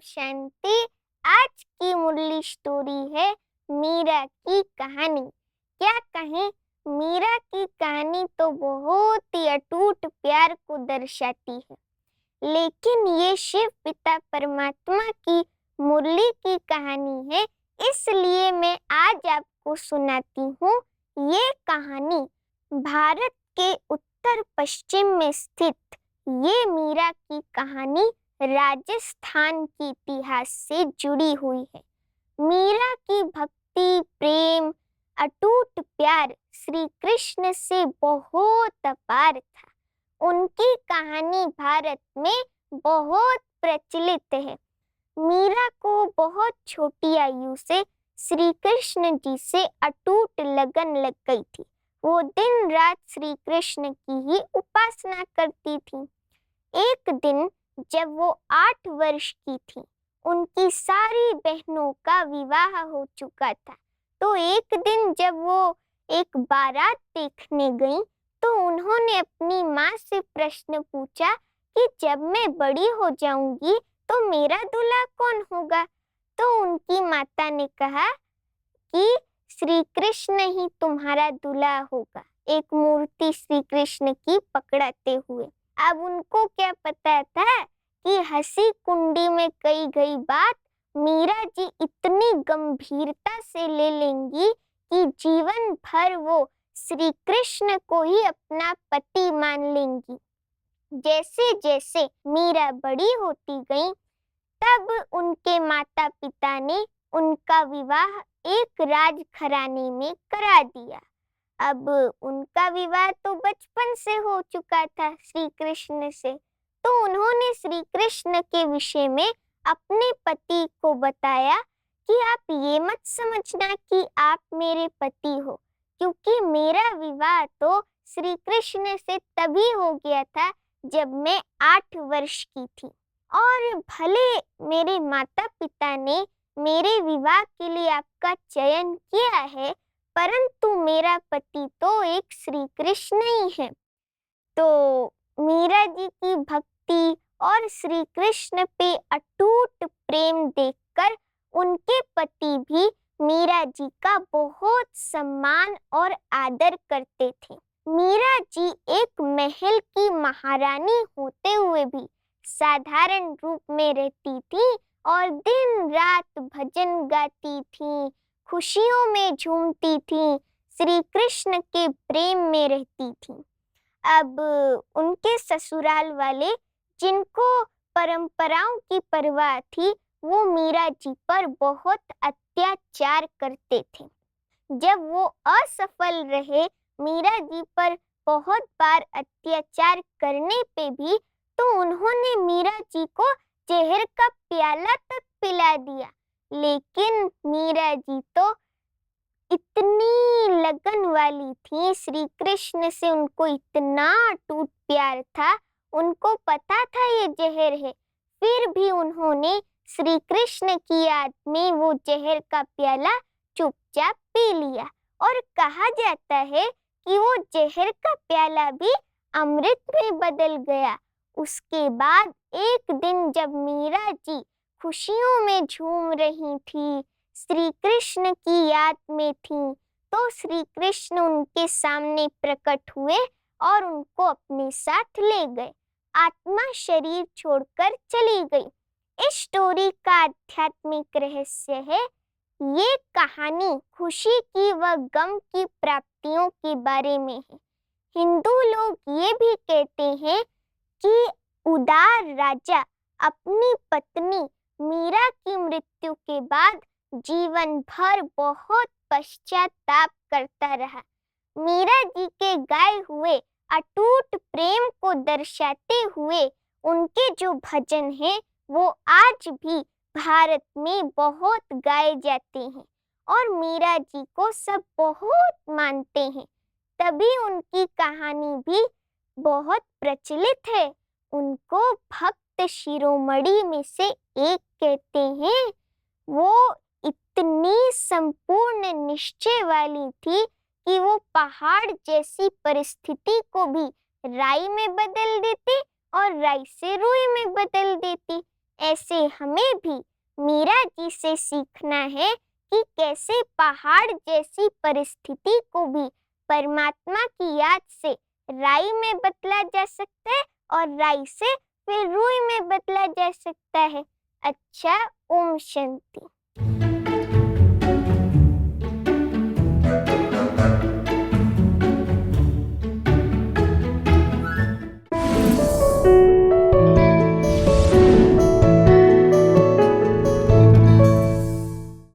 शांति। आज की मुरली स्टोरी है मीरा की कहानी। क्या कहें, मीरा की कहानी तो बहुत ही अटूट प्यार को दर्शाती है, लेकिन ये शिव पिता परमात्मा की मुरली की कहानी है, इसलिए मैं आज आपको सुनाती हूँ। ये कहानी भारत के उत्तर पश्चिम में स्थित ये मीरा की कहानी राजस्थान के इतिहास से जुड़ी हुई है। मीरा की भक्ति, प्रेम, अटूट प्यार श्री कृष्ण से बहुत अपार था। उनकी कहानी भारत में बहुत प्रचलित है। मीरा को बहुत छोटी आयु से श्री कृष्ण जी से अटूट लगन लग गई थी। वो दिन रात श्री कृष्ण की ही उपासना करती थी। एक दिन जब वो 8 वर्ष की थी, उनकी सारी बहनों का विवाह हो चुका था। तो एक दिन जब वो एक बारात देखने गई, तो उन्होंने अपनी माँ से प्रश्न पूछा कि जब मैं बड़ी हो जाऊंगी तो मेरा दूल्हा कौन होगा। तो उनकी माता ने कहा कि श्री कृष्ण ही तुम्हारा दूल्हा होगा, एक मूर्ति श्री कृष्ण की पकड़ाते हुए। अब उनको क्या पता था कि हंसी कुंडी में कही गई बात मीरा जी इतनी गंभीरता से ले लेंगी कि जीवन भर वो श्री कृष्ण को ही अपना पति मान लेंगी। जैसे जैसे मीरा बड़ी होती गई, तब उनके माता पिता ने उनका विवाह एक राजघराने में करा दिया। अब उनका विवाह तो बचपन से हो चुका था श्री कृष्ण से, तो उन्होंने श्री कृष्ण के विषय में अपने पति को बताया कि आप ये मत समझना कि आप मेरे पति हो, क्योंकि मेरा विवाह तो श्री कृष्ण से तभी हो गया था जब मैं 8 वर्ष की थी। और भले मेरे माता पिता ने मेरे विवाह के लिए आपका चयन किया है, परंतु मेरा पति तो एक श्री कृष्ण ही है। तो मीरा जी की भक्ति और श्री कृष्ण पे अटूट प्रेम देखकर उनके पति भी मीरा जी का बहुत सम्मान और आदर करते थे। मीरा जी एक महल की महारानी होते हुए भी साधारण रूप में रहती थी और दिन रात भजन गाती थी, खुशियों में झूमती थी, श्री कृष्ण के प्रेम में रहती थी। अब उनके ससुराल वाले, जिनको परंपराओं की परवाह थी, वो मीरा जी पर बहुत अत्याचार करते थे। जब वो असफल रहे मीरा जी पर बहुत बार अत्याचार करने पे भी, तो उन्होंने मीरा जी को जहर का प्याला तक पिला दिया। लेकिन मीरा जी तो इतनी लगन वाली थी श्री कृष्ण से, उनको इतना अटूट प्यार था, उनको पता था ये जहर है, फिर भी उन्होंने श्री कृष्ण की याद में वो जहर का प्याला चुपचाप पी लिया। और कहा जाता है कि वो जहर का प्याला भी अमृत में बदल गया। उसके बाद एक दिन जब मीरा जी खुशियों में झूम रही थी, श्री कृष्ण की याद में थी, तो श्री कृष्ण उनके सामने प्रकट हुए और उनको अपने साथ ले गए। आत्मा शरीर छोड़कर चली गई। इस स्टोरी का आध्यात्मिक रहस्य है, ये कहानी खुशी की व गम की प्राप्तियों के बारे में है। हिंदू लोग ये भी कहते हैं कि उदार राजा अपनी पत्नी मीरा की मृत्यु के बाद जीवन भर बहुत पश्चाताप करता रहा। मीरा जी के गाए हुए अटूट प्रेम को दर्शाते हुए उनके जो भजन हैं, वो आज भी भारत में बहुत गाए जाते हैं और मीरा जी को सब बहुत मानते हैं। तभी उनकी कहानी भी बहुत प्रचलित है। उनको भक्त शिरोमणि में से एक कहते हैं। वो इतनी संपूर्ण निश्चय वाली थी कि वो पहाड़ जैसी परिस्थिति को भी राई में बदल देती और राई से रुई में बदल देती। ऐसे हमें भी मीरा जी से सीखना है कि कैसे पहाड़ जैसी परिस्थिति को भी परमात्मा की याद से राई में बदला जा सकता है और राई से फिर रुई में बदला जा सकता है। अच्छा, ओम शांति।